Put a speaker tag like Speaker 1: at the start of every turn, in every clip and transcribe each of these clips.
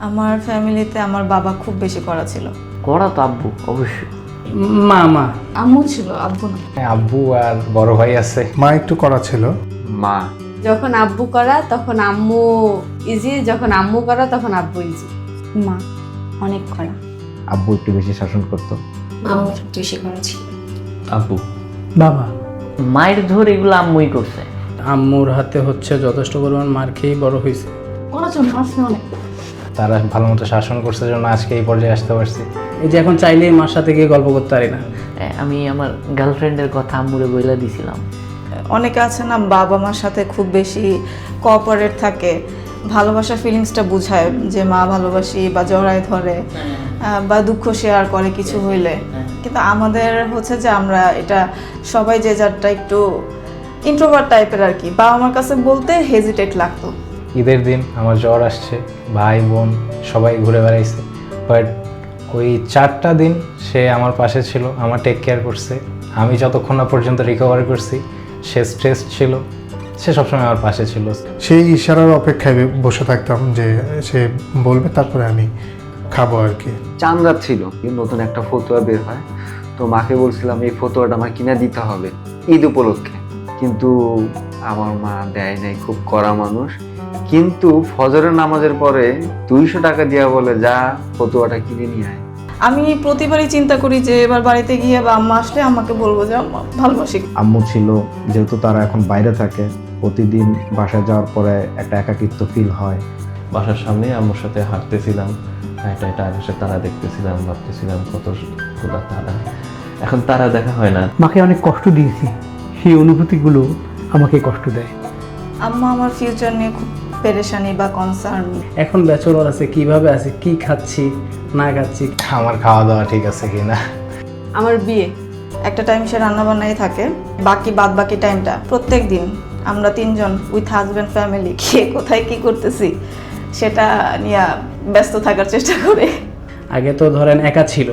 Speaker 1: আমার ফ্যামিলিতে আমার বাবা খুব বেশি কড়া ছিল।
Speaker 2: কড়া তো আব্বু অবশ্যই।
Speaker 3: মা
Speaker 1: আম্মু ছিল, আব্বু না।
Speaker 4: আব্বু আর বড় ভাই আছে।
Speaker 5: মা একটু কড়া ছিল।
Speaker 4: মা
Speaker 6: যখন আব্বু করা তখন আম্মু ইজি, যখন আম্মু করা তখন আব্বু ইজি।
Speaker 1: মা অনেক কড়া।
Speaker 7: আব্বু একটু বেশি শাসন করতো।
Speaker 1: আম্মু একটু বেশি কড়া ছিল।
Speaker 2: আব্বু।
Speaker 3: বাবা
Speaker 2: মায়ের ধর এগুলো আম্মুই করছে।
Speaker 3: আম্মুর হাতে হচ্ছে যথেষ্ট পরিমাণ মার খেয়েই বড় হয়েছে।
Speaker 1: কড়া ছিল মারছে অনেক।
Speaker 4: তারা ভালো মতো শাসন করছে জন্য আজকে এই পর্যায়ে আসতে পারছি।
Speaker 3: এই যে এখন চাইলেই মার সাথে গিয়ে গল্প করতে পারি না।
Speaker 2: আমি আমার গার্লফ্রেন্ডের কথা আম্মুরে বইলা দিছিলাম।
Speaker 1: অনেকে আছে না বাবা মার সাথে খুব বেশি কোঅপারেট থাকে, ভালোবাসা ফিলিংসটা বুঝায় যে মা ভালোবাসি বা জড়ায় ধরে বা দুঃখ শেয়ার করে কিছু হইলে। কিন্তু আমাদের হচ্ছে যে আমরা এটা সবাই যে যারটা একটু ইন্ট্রোভার্ট টাইপের আর কি, বাবা মার কাছে বলতে হেজিটেট লাগতো।
Speaker 4: ঈদের দিন আমার জ্বর আসছে, ভাই বোন সবাই ঘুরে বেড়াইছে, বাট ওই 4টা দিন সে আমার পাশে ছিল, আমার টেক কেয়ার করছে। আমি যতক্ষণ না পর্যন্ত রিকভার করছি, সে স্ট্রেস ছিল, সে সবসময় আমার পাশে ছিল।
Speaker 5: সেই ইশারার অপেক্ষায় বসে থাকতাম যে সে বলবে, তারপরে আমি খাবো আর কি।
Speaker 7: চাঁদ রাত ছিল, নতুন একটা ফতুয়া বের হয়, তো মাকে বলছিলাম এই ফতুয়াটা আমার কিনে দিতে হবে ঈদ উপলক্ষে, কিন্তু আমার মা দেয় নাই, খুব কড়া মানুষ। কিন্তু ফজরের নামাজের পরে 200 টাকা দিয়া বলে যা ফতুয়াটা কিনে নিয়ে আয়।
Speaker 1: আমি প্রতিবারই চিন্তা করি যে এবার বাড়িতে গিয়ে বা আম্মা আসলে আমাকে বলবো যে আম্মা ভালোবাসি।
Speaker 7: আম্মু ছিল, যেহেতু তারা এখন বাইরে থাকে, প্রতিদিন বাসায় যাওয়ার পরে একটা একাকিত্ব ফিল হয়।
Speaker 8: বাসার সামনে আম্মুর সাথে হাঁটতেছিলাম, হাঁটা হাঁটা আকাশে তারা দেখতেছিলাম, ভাবতেছিলাম কতগুলো তারা। এখন তারা দেখা হয় না।
Speaker 3: মাকে অনেক কষ্ট দিয়েছি, সেই অনুভূতিগুলো আমাকে কষ্ট দেয়।
Speaker 1: আম্মা আমার ফিউচার নিয়ে খুব পেরেশানি বা কনসার্ন।
Speaker 3: এখন ব্যাচেলর আছে, কিভাবে আছে, কি খাচ্ছি না খাচ্ছি,
Speaker 4: আমার খাওয়া দাওয়া ঠিক আছে কিনা।
Speaker 6: আমার বিয়ে
Speaker 1: একটা টাইম সে রান্না বান্নাই থাকে, বাদ বাকি টাইমটা প্রত্যেক দিন আমরা 3জন উইথ হাজব্যান্ড ফ্যামিলি কে কোথায় কি করতেছি সেটা নিয়ে ব্যস্ত থাকার চেষ্টা করে।
Speaker 3: আগে তো ধরেন একা ছিল,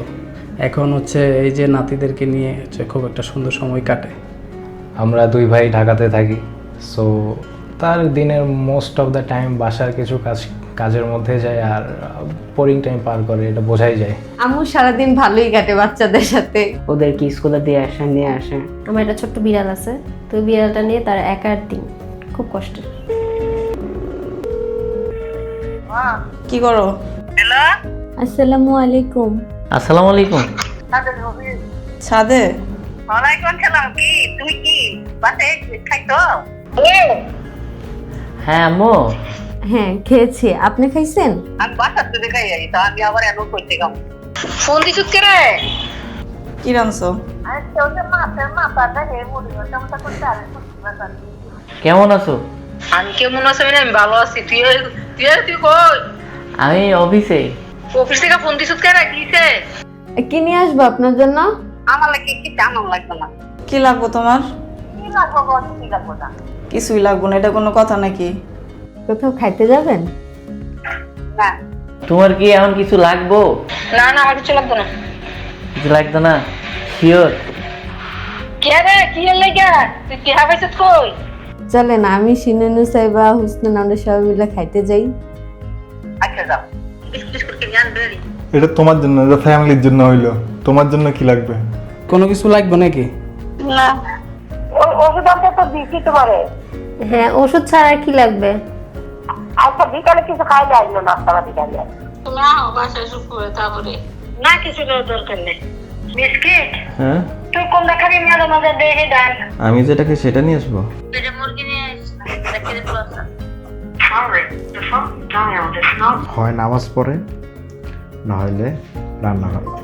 Speaker 3: এখন হচ্ছে এই যে নাতিদেরকে নিয়ে হচ্ছে খুব একটা সুন্দর সময় কাটে।
Speaker 4: আমরা 2 ভাই ঢাকাতে থাকি, সো তার দিনের মোস্ট অফ দ্য টাইম বাসার কিছু কাজের মধ্যে যায় আর বোরিং টাইম পার করে, এটা বোঝাই যায়।
Speaker 6: আম্মু সারাদিন ভালোই কাটে বাচ্চাদের সাথে।
Speaker 9: ওদেরকে স্কুলে দিয়ে আসে নিয়ে আসে।
Speaker 10: আমার একটা ছোট্ট বিড়াল আছে, তো বিড়ালটা নিয়ে তার একার দিন খুব কষ্টের।
Speaker 1: কি করো?
Speaker 10: আসসালামু আলাইকুম।
Speaker 2: আসসালামু আলাইকুম।
Speaker 1: ছাদে?
Speaker 2: হ্যাঁ আম্মু।
Speaker 6: হ্যাঁ খেয়েছি, আপনি খাইছেন?
Speaker 1: কি রাঁধছো?
Speaker 2: কেমন আছো?
Speaker 11: আমি কেমন আছি মানে আমি ভালো আছি। তুই কই?
Speaker 2: আমি অফিসে।
Speaker 11: অফিস থেকে ফোন দিছিস কেরে? কিছে?
Speaker 6: কি নিয়ে আসবো আপনার জন্য?
Speaker 11: আমার লাগে কি জানো লাগবে না।
Speaker 1: কি লাগবো তোমার?
Speaker 11: কি লাগবে বল, কি লাগবে না?
Speaker 1: কিছুই লাগবো না, এটা কোনো কথা নাকি?
Speaker 6: কোথাও খাইতে যাবেন?
Speaker 11: না
Speaker 2: তোমার কি এখন কিছু লাগবো?
Speaker 11: না না, আমার কিছু লাগবে না।
Speaker 2: কিছু লাগতো না? শিওর?
Speaker 11: কে রে, কি এর লাগা? তুই কি হাবাইছিস কই?
Speaker 6: চলেন আমি সিনেনু সাইবা হুসনান আমরা সবাই মিলে খাইতে যাই।
Speaker 11: আচ্ছা যাও, বিস্কুট কিনে আনবে।
Speaker 5: এটা তোমার জন্য, এটা ফ্যামিলির জন্য হইলো। তোমার জন্য কি লাগবে?
Speaker 3: কোনো কিছু লাগবে নাকি?
Speaker 11: না, ওষুধ আনতে তো দিতে পারে।
Speaker 10: হ্যাঁ, ওষুধ ছাড়া আর কি লাগবে?
Speaker 11: আচ্ছা বিকালে কিছু খাইলে আসলো, নাস্তা বাতি খাইলে না বাসায় শুরু করে তারপরে না কিছু দরকার নেই। বিস্কিট?
Speaker 8: হ্যাঁ,
Speaker 11: তুই কোন দেখাবি? মাঝে মাঝে দেখে দেন।
Speaker 8: আমি যেটাকে সেটা নিয়ে আসবো।
Speaker 11: এটা মুরগি নিয়ে দেখে প্লাস।
Speaker 7: হয় নামাজ পড়ে, না হলে রান্না করে।